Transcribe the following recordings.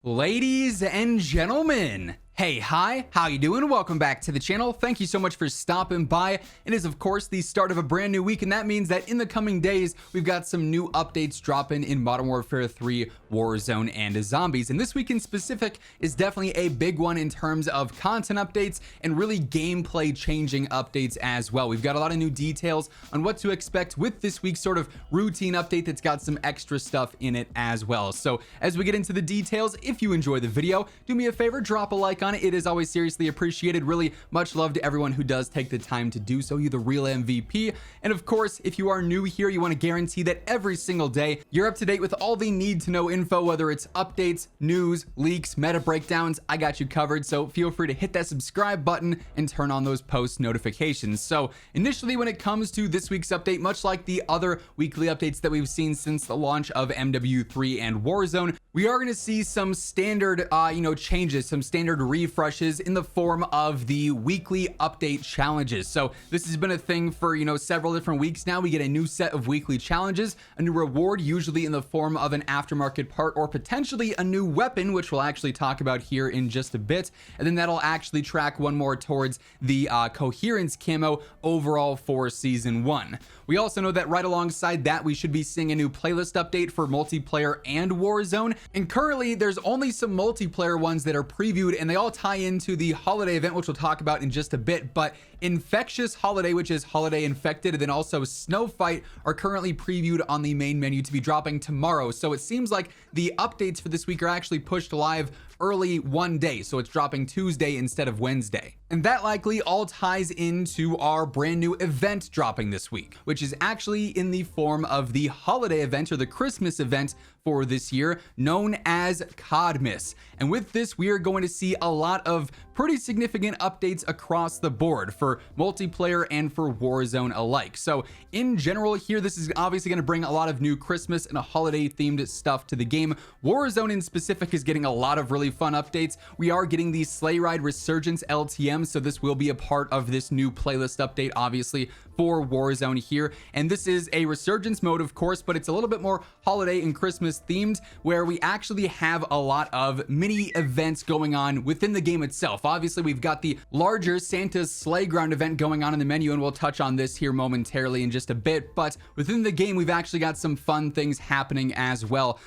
Ladies and gentlemen, hey, hi, how you doing? Welcome back to the channel. Thank you so much for stopping by. It is, of course, the start of a brand new week, and that means that in the coming days, we've got some new updates dropping in Modern Warfare 3, Warzone, and Zombies. And this week in specific is definitely a big one in terms of content updates and really gameplay changing updates as well. We've got a lot of new details on what to expect with this week's sort of routine update that's got some extra stuff in it as well. So as we get into the details, if you enjoy the video, do me a favor, drop a like on it. It is always seriously appreciated. Really much love to everyone who does take the time to do so. You're the real MVP. And of course, if you are new here, you want to guarantee that every single day you're up to date with all the need to know info, whether it's updates, news, leaks, meta breakdowns. I got you covered. So feel free to hit that subscribe button and turn on those post notifications. So initially, when it comes to this week's update, much like the other weekly updates that we've seen since the launch of MW3 and Warzone, we are going to see some standard changes, some standard refreshes in the form of the weekly update challenges. So this has been a thing for several different weeks now. We get a new set of weekly challenges, a new reward, usually in the form of an aftermarket part or potentially a new weapon, which we'll actually talk about here in just a bit. And then that'll actually track one more towards the coherence camo overall for season 1. We also know that right alongside that, we should be seeing a new playlist update for multiplayer and Warzone. And currently there's only some multiplayer ones that are previewed, and they all tie into the holiday event, which we'll talk about in just a bit. But Infectious Holiday, which is Holiday Infected, and then also Snow Fight are currently previewed on the main menu to be dropping tomorrow. So it seems like the updates for this week are actually pushed live early one day, so it's dropping Tuesday instead of Wednesday. And that likely all ties into our brand new event dropping this week, which is actually in the form of the holiday event or the Christmas event for this year, known as CODMAS. And with this, we are going to see a lot of pretty significant updates across the board for multiplayer and for Warzone alike. So in general here, this is obviously going to bring a lot of new Christmas and a holiday themed stuff to the game. Warzone in specific is getting a lot of really fun updates. We are getting the Sleigh Ride Resurgence LTM, so this will be a part of this new playlist update, obviously, for Warzone here. And this is a resurgence mode, of course, but it's a little bit more holiday and Christmas themed, where we actually have a lot of mini events going on within the game itself. Obviously, we've got the larger Santa's Sleigh Ground event going on in the menu, and we'll touch on this here momentarily in just a bit. But within the game, we've actually got some fun things happening as well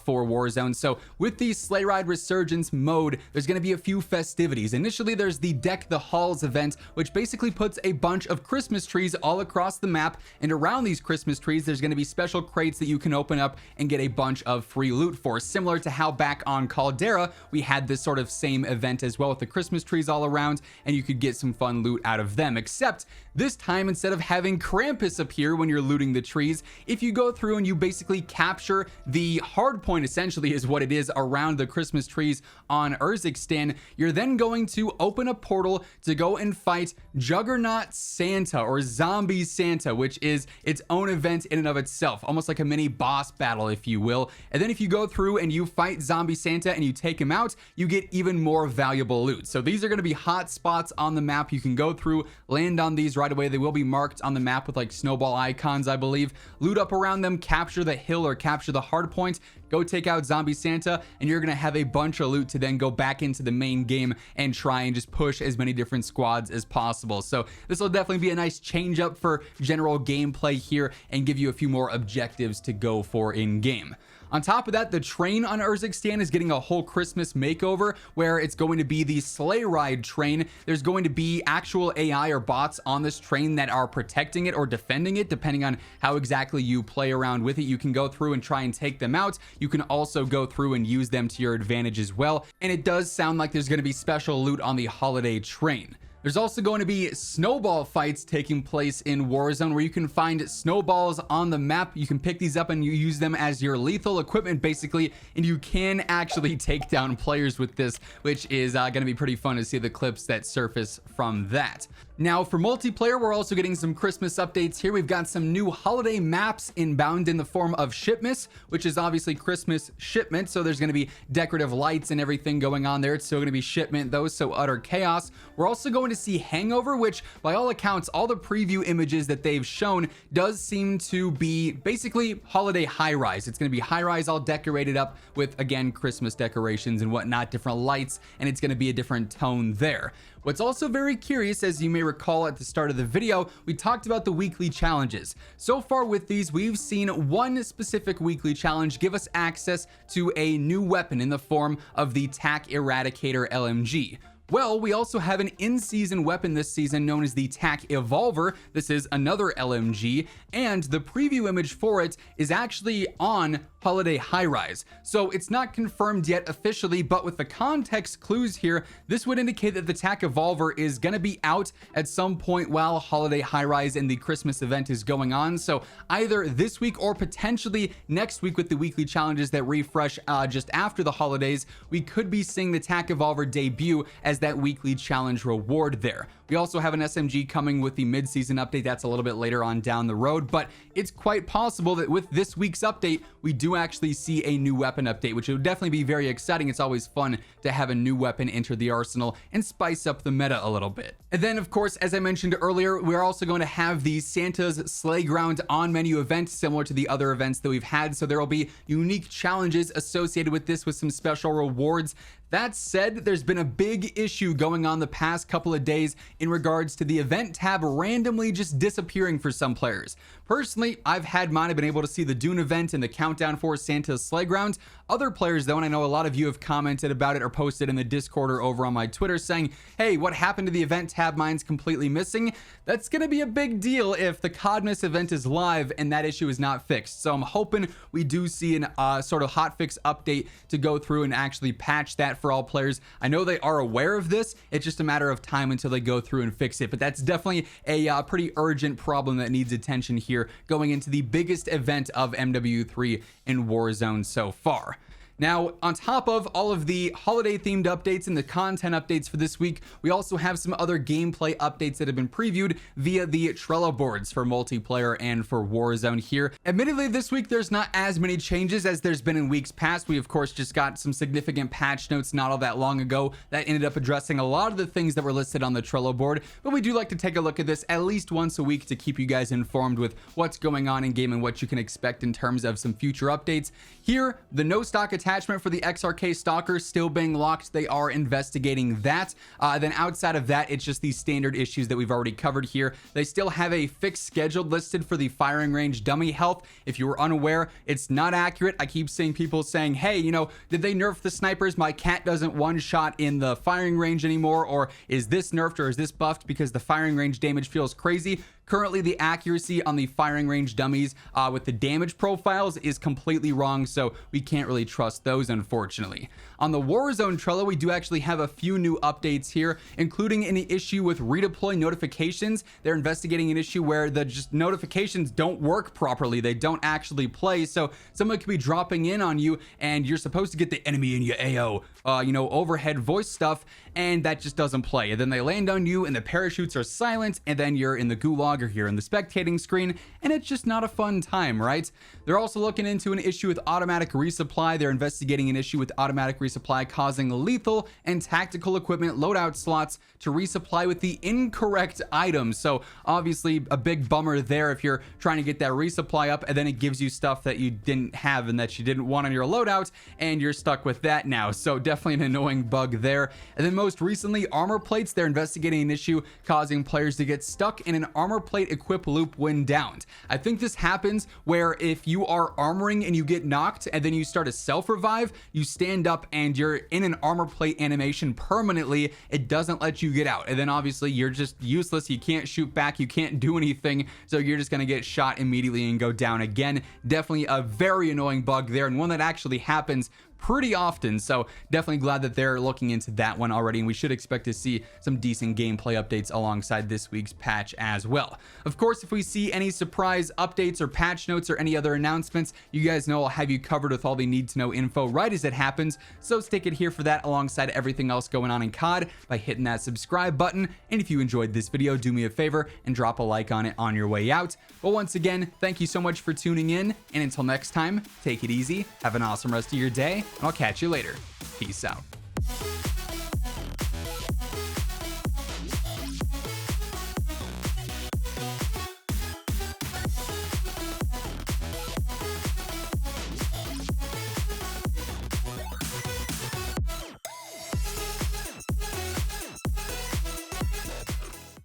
for Warzone. So with the Sleigh Ride Resurgence mode, there's going to be a few festivities. Initially, there's the Deck the Halls event, which basically puts a bunch of Christmas trees all across the map, and around these Christmas trees there's going to be special crates that you can open up and get a bunch of free loot for, similar to how back on Caldera we had this sort of same event as well with the Christmas trees all around, and you could get some fun loot out of them. Except this time, instead of having Krampus appear when you're looting the trees, if you go through and you basically capture the hard point, essentially is what it is, around the Christmas trees on Urzikstan, you're then going to open a portal to go and fight Juggernaut Santa or Zombie Santa, which is its own event in and of itself, almost like a mini boss battle, if you will. And then if you go through and you fight Zombie Santa and you take him out, you get even more valuable loot. So these are going to be hot spots on the map. You can go through, land on these right away. They will be marked on the map with like snowball icons, I believe. Loot up around them, capture the hill or capture the hard point, go take out Zombie Santa, and you're going to have a bunch of loot to then go back into the main game and try and just push as many different squads as possible. So this will definitely be a nice change up for general gameplay here and give you a few more objectives to go for in game. On top of that, the train on Urzikstan is getting a whole Christmas makeover, where it's going to be the sleigh ride train. There's going to be actual AI or bots on this train that are protecting it or defending it, depending on how exactly you play around with it. You can go through and try and take them out. You can also go through and use them to your advantage as well. And it does sound like there's going to be special loot on the holiday train. There's also going to be snowball fights taking place in Warzone, where you can find snowballs on the map. You can pick these up and you use them as your lethal equipment, basically, and you can actually take down players with this, which is going to be pretty fun to see the clips that surface from that. Now for multiplayer, we're also getting some Christmas updates here. We've got some new holiday maps inbound in the form of Shipmas, which is obviously Christmas shipment. So there's going to be decorative lights and everything going on there. It's still going to be shipment though, so utter chaos. We're also going to Privacy Hangover, which by all accounts, all the preview images that they've shown does seem to be basically holiday high-rise. It's going to be high-rise all decorated up with, again, Christmas decorations and whatnot, different lights, and it's going to be a different tone there. What's also very curious, as you may recall at the start of the video, we talked about the weekly challenges. So far with these, we've seen one specific weekly challenge give us access to a new weapon in the form of the TAC Eradicator LMG. Well, we also have an in-season weapon this season known as the TAC Evolver. This is another LMG, and the preview image for it is actually on Holiday High Rise. So it's not confirmed yet officially, but with the context clues here, this would indicate that the TAC Evolver is going to be out at some point while Holiday High Rise and the Christmas event is going on. So either this week or potentially next week with the weekly challenges that refresh just after the holidays, we could be seeing the TAC Evolver debut as that weekly challenge reward there. We also have an SMG coming with the mid-season update. That's a little bit later on down the road, but it's quite possible that with this week's update, we do actually see a new weapon update, which would definitely be very exciting. It's always fun to have a new weapon enter the arsenal and spice up the meta a little bit. And then, of course, as I mentioned earlier, we're also going to have the Santa's Sleigh Ground on menu event, similar to the other events that we've had. So there will be unique challenges associated with this with some special rewards. That said, there's been a big issue going on the past couple of days in regards to the event tab randomly just disappearing for some players. Personally, I've had mine. I've been able to see the Dune event and the countdown for Santa's Sleigh Ground. Other players, though, and I know a lot of you have commented about it or posted in the Discord or over on my Twitter saying, hey, what happened to the event tab? Mine's completely missing. That's going to be a big deal if the CODMAS event is live and that issue is not fixed. So I'm hoping we do see an sort of hotfix update to go through and actually patch that for all players. I know they are aware of this. It's just a matter of time until they go through and fix it. But that's definitely a pretty urgent problem that needs attention here going into the biggest event of MW3 in Warzone so far. Now, on top of all of the holiday themed updates and the content updates for this week, we also have some other gameplay updates that have been previewed via the Trello boards for multiplayer and for Warzone here. Admittedly, this week there's not as many changes as there's been in weeks past. We of course just got some significant patch notes not all that long ago that ended up addressing a lot of the things that were listed on the Trello board, but we do like to take a look at this at least once a week to keep you guys informed with what's going on in game and what you can expect in terms of some future updates. Here, the no stock attachment for the XRK Stalker still being locked. They are investigating that. Then outside of that, it's just these standard issues that we've already covered here. They still have a fixed schedule listed for the firing range dummy health. If you were unaware, it's not accurate. I keep seeing people saying, hey, you know, did they nerf the snipers? My cat doesn't one shot in the firing range anymore, or is this nerfed or is this buffed because the firing range damage feels crazy? Currently, the accuracy on the firing range dummies with the damage profiles is completely wrong, so we can't really trust those, unfortunately. On the Warzone Trello, we do actually have a few new updates here, including an issue with redeploy notifications. They're investigating an issue where the just notifications don't work properly. They don't actually play, so someone could be dropping in on you, and you're supposed to get the enemy in your AO, you know, overhead voice stuff, and that just doesn't play. And then they land on you, and the parachutes are silent, and then you're in the gulag or here in the spectating screen, and it's just not a fun time, right? They're also looking into an issue with automatic resupply. They're investigating an issue with automatic resupply causing lethal and tactical equipment loadout slots to resupply with the incorrect items. So obviously a big bummer there if you're trying to get that resupply up and then it gives you stuff that you didn't have and that you didn't want on your loadout, and you're stuck with that now. So definitely an annoying bug there. And then most recently, armor plates. They're investigating an issue causing players to get stuck in an armor plate equip loop when downed. I think this happens where if you are armoring and you get knocked and then you start a self revive, you stand up and you're in an armor plate animation permanently. It doesn't let you get out, and then obviously you're just useless. You can't shoot back, you can't do anything, so you're just gonna get shot immediately and go down again. Definitely a very annoying bug there, and one that actually happens pretty often, so definitely glad that they're looking into that one already, and we should expect to see some decent gameplay updates alongside this week's patch as well. Of course, if we see any surprise updates or patch notes or any other announcements, you guys know I'll have you covered with all the need to know info right as it happens, so stick it here for that alongside everything else going on in COD by hitting that subscribe button. And if you enjoyed this video, do me a favor and drop a like on it on your way out. But once again, thank you so much for tuning in, and until next time, take it easy, have an awesome rest of your day, and I'll catch you later. Peace out.